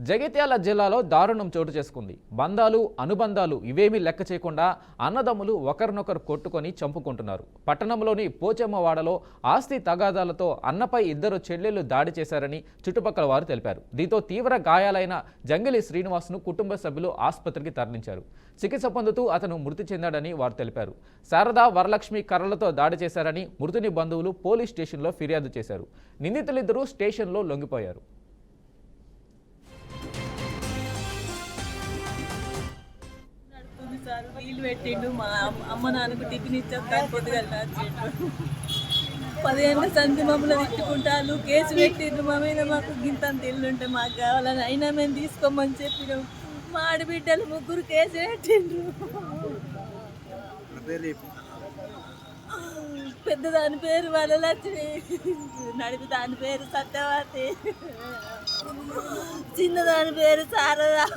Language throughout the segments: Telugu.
జగిత్యాల జిల్లాలో దారుణం చోటు చేసుకుంది. బంధాలు అనుబంధాలు ఇవేమీ లెక్క చేయకుండా అన్నదమ్ములు ఒకరినొకరు కొట్టుకొని చంపుకుంటున్నారు. పట్టణంలోని పోచమ్మవాడలో ఆస్తి తగాదాలతో అన్నపై ఇద్దరు చెల్లెళ్లు దాడి చేశారని చుట్టుపక్కల వారు తెలిపారు. దీంతో తీవ్ర గాయాలైన జంగిలి శ్రీనివాస్ను కుటుంబ సభ్యులు ఆసుపత్రికి తరలించారు. చికిత్స పొందుతూ అతను మృతి చెందాడని వారు తెలిపారు. శారదా వరలక్ష్మి కర్రలతో దాడి చేశారని మృతుని బంధువులు పోలీస్ స్టేషన్లో ఫిర్యాదు చేశారు. నిందితులిద్దరూ స్టేషన్లో లొంగిపోయారు. వీలు పెట్టిండు. మా అమ్మ నాన్నకు టిఫిన్ ఇచ్చాను పొద్దుగా 15 సంది మమ్మల్ని తిట్టుకుంటారు. కేసు పెట్టిండ్రు మా మీద. మాకు గింతంత ఇల్లుంటే మాకు కావాలని అయినా మేము తీసుకోమని చెప్పినాం. మా ఆడబిడ్డలు 3 కేసు పెట్టిండ్రు. పెద్దదాని పేరు వరలక్ష్మి, నడిపి దాని పేరు సత్యవతి, చిన్నదాని పేరు శారదా.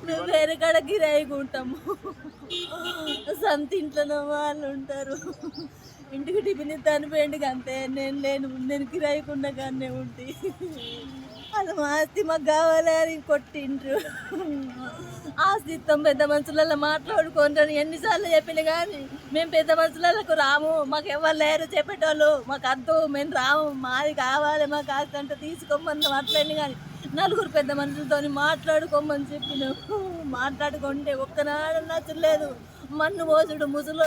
మేము వేరే కాడ గిరాయికుంటాము. సొంత ఇంట్లో వాళ్ళు ఉంటారు. ఇంటికి టిఫిన్ ఇస్తాను పోయింటికి అంతే. నేను కిరాయికుండా కానీ ఉంటే అది మా ఆస్తి మాకు కావాలి అని కొట్టిండ్రు. ఆస్తి ఇస్తాం పెద్ద మనుషులలో మాట్లాడుకుంటాను ఎన్నిసార్లు చెప్పిన కానీ మేము పెద్ద మనుషులకు రాము, మాకు ఎవరు లేరు చెప్పేటోళ్ళు, మాకు అద్దు, మేము రాము, మాది కావాలి, మాకు ఆస్తి అంటే తీసుకోమన్నాం. అట్లని కానీ 4 పెద్ద మనుషులతో మాట్లాడుకోమని చెప్పినాం. మాట్లాడుకుంటే ఒక్కనాడు నచ్చలేదు. మన్ను పోసుడు ముసలు